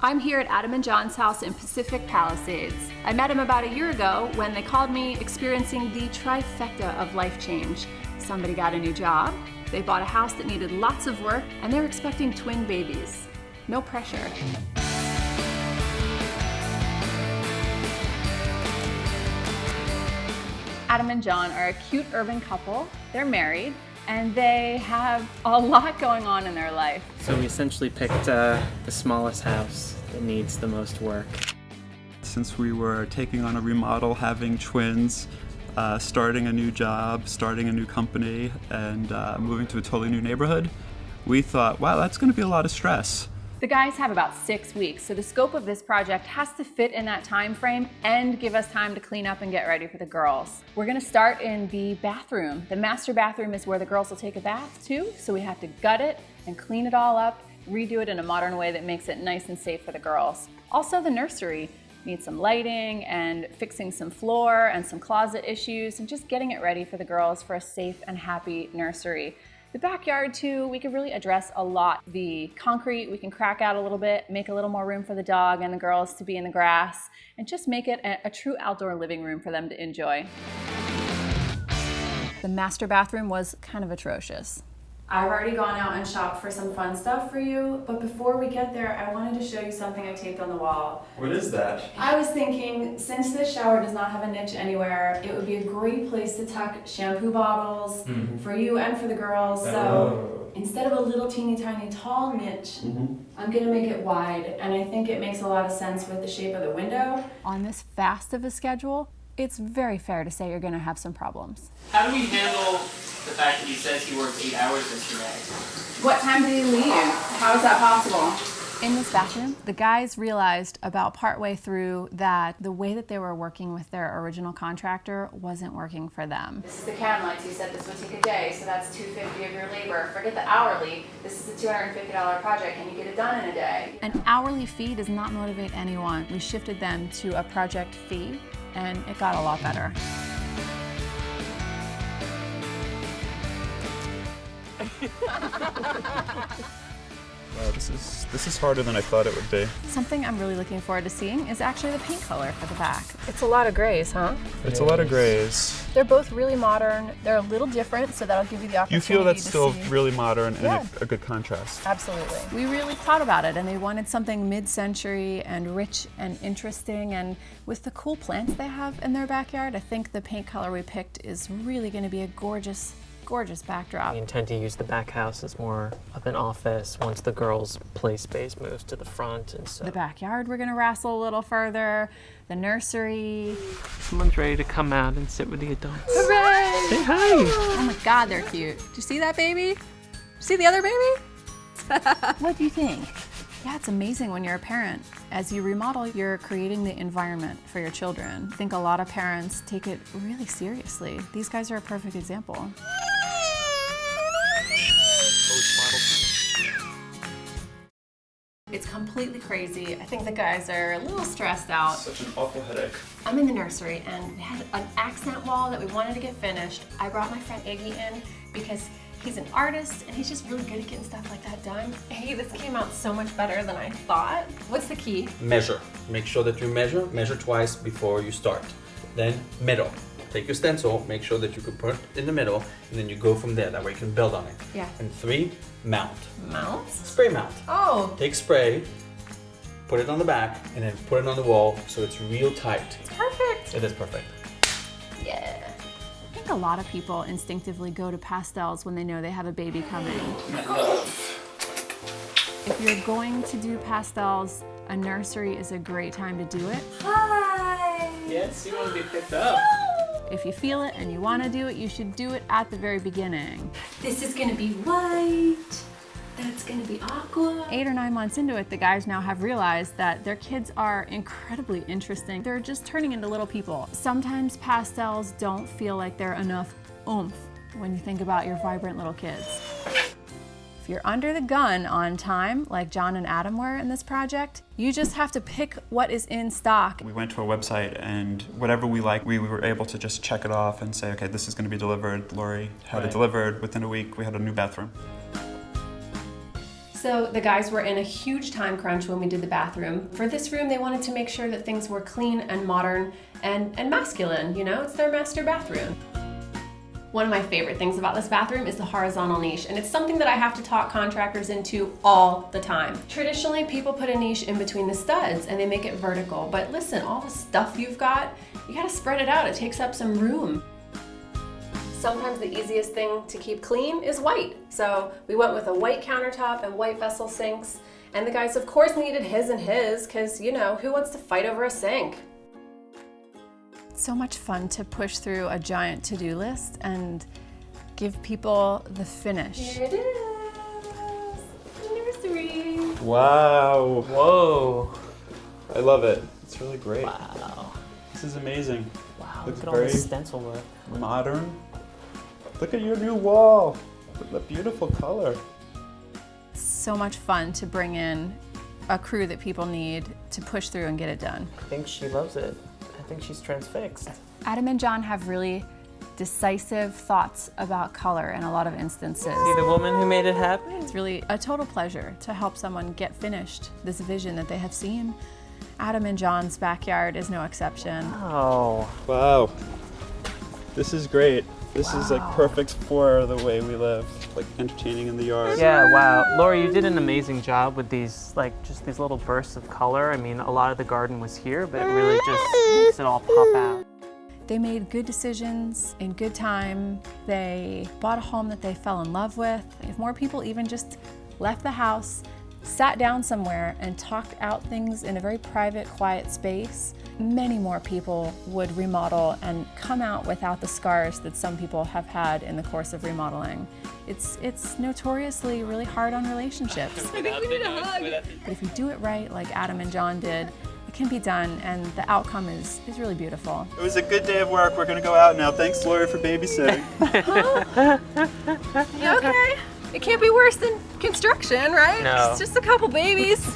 I'm here at Adam and John's house in Pacific Palisades. I met him about a year ago when they called me experiencing the trifecta of life change. Somebody got a new job, they bought a house that needed lots of work, and they're expecting twin babies. No pressure. Adam and John are a cute urban couple. They're married, and they have a lot going on in their life. So we essentially picked the smallest house that needs the most work. Since we were taking on a remodel, having twins, starting a new job, starting a new company, and moving to a totally new neighborhood, we thought, wow, that's going to be a lot of stress. The guys have about 6 weeks, so the scope of this project has to fit in that time frame and give us time to clean up and get ready for the girls. We're gonna start in the bathroom. The master bathroom is where the girls will take a bath too, so we have to gut it and clean it all up, redo it in a modern way that makes it nice and safe for the girls. Also, the nursery needs some lighting and fixing some floor and some closet issues and just getting it ready for the girls for a safe and happy nursery. The backyard too, we could really address a lot. The concrete, we can crack out a little bit, make a little more room for the dog and the girls to be in the grass, and just make it a true outdoor living room for them to enjoy. The master bathroom was kind of atrocious. I've already gone out and shopped for some fun stuff for you, but before we get there, I wanted to show you something I taped on the wall. What is that? I was thinking, since this shower does not have a niche anywhere, it would be a great place to tuck shampoo bottles for you and for the girls. So instead of a little teeny tiny tall niche, I'm gonna make it wide, and I think it makes a lot of sense with the shape of the window. On this fast of a schedule, it's very fair to say you're gonna have some problems. How do we handle the fact that he says he worked 8 hours yesterday? What time did he leave? How is that possible? In this bathroom, the guys realized about partway through that the way that they were working with their original contractor wasn't working for them. This is the can lights. You said this would take a day, so that's $250 of your labor. Forget the hourly. This is a $250 project, and you get it done in a day. An hourly fee does not motivate anyone. We shifted them to a project fee, and it got a lot better. Wow, this is harder than I thought it would be. Something I'm really looking forward to seeing is actually the paint color for the back. It's a lot of grays, huh? It's a lot of grays. They're both really modern. They're a little different, so that'll give you the opportunity. You feel that's to still see. really modern and Yeah. a good contrast. Absolutely. We really thought about it, and they wanted something mid-century and rich and interesting, and with the cool plants they have in their backyard, I think the paint color we picked is really going to be a gorgeous backdrop. We intend to use the back house as more of an office once the girls' play space moves to the front, and so. The backyard we're going to wrestle a little further. The nursery. Someone's ready to come out and sit with the adults. Hooray! Say hi! Oh my God, they're cute. Did you see that baby? See the other baby? What do you think? Yeah, it's amazing when you're a parent. As you remodel, you're creating the environment for your children. I think a lot of parents take it really seriously. These guys are a perfect example. It's completely crazy. I think the guys are a little stressed out. Such an awful headache. I'm in the nursery and we had an accent wall that we wanted to get finished. I brought my friend Iggy in because he's an artist and he's just really good at getting stuff like that done. Hey, this came out so much better than I thought. What's the key? Measure. Make sure that you measure twice before you start. Then middle. Take your stencil, make sure that you can put it in the middle, and then you go from there. That way you can build on it. Yeah. And 3, mount. Mounts? Spray mount. Oh. Take spray, put it on the back, and then put it on the wall so it's real tight. It's perfect. It is perfect. Yeah. I think a lot of people instinctively go to pastels when they know they have a baby coming. If you're going to do pastels, a nursery is a great time to do it. Hi! Yes, you want to be picked up. If you feel it and you want to do it, you should do it at the very beginning. This is gonna be white. That's gonna be aqua. 8 or 9 months into it, the guys now have realized that their kids are incredibly interesting. They're just turning into little people. Sometimes pastels don't feel like they're enough oomph when you think about your vibrant little kids. If you're under the gun on time, like John and Adam were in this project, you just have to pick what is in stock. We went to a website and whatever we liked, we were able to just check it off and say, okay, this is going to be delivered. Laurie had it delivered. Within a week, we had a new bathroom. So the guys were in a huge time crunch when we did the bathroom. For this room, they wanted to make sure that things were clean and modern and masculine, you know? It's their master bathroom. One of my favorite things about this bathroom is the horizontal niche, and it's something that I have to talk contractors into all the time. Traditionally, people put a niche in between the studs and they make it vertical, but listen, all the stuff you've got, you gotta spread it out. It takes up some room. Sometimes the easiest thing to keep clean is white. So we went with a white countertop and white vessel sinks, and the guys of course needed his and his, because you know, who wants to fight over a sink? So much fun to push through a giant to-do list and give people the finish. Here it is, the nursery. Wow. Whoa. I love it. It's really great. Wow. This is amazing. Wow, Looks look at all the very stencil work. modern. Look at your new wall. Look at the beautiful color. So much fun to bring in a crew that people need to push through and get it done. I think she loves it. I think she's transfixed. Adam and John have really decisive thoughts about color in a lot of instances. See the woman who made it happen? It's really a total pleasure to help someone get finished this vision that they have seen. Adam and John's backyard is no exception. Oh. Wow. This is great. This is like perfect for the way we live, like entertaining in the yard. Yeah, wow. Laurie, you did an amazing job with these, like, just these little bursts of color. I mean, a lot of the garden was here, but it really just makes it all pop out. They made good decisions in good time. They bought a home that they fell in love with. If more people even just left the house, sat down somewhere and talked out things in a very private, quiet space, many more people would remodel and come out without the scars that some people have had in the course of remodeling. It's notoriously really hard on relationships. I think we need a hug. But if you do it right, like Adam and John did, it can be done, and the outcome is really beautiful. It was a good day of work. We're gonna go out now. Thanks, Laurie, for babysitting. You okay? It can't be worse than construction, right? No. It's just a couple babies.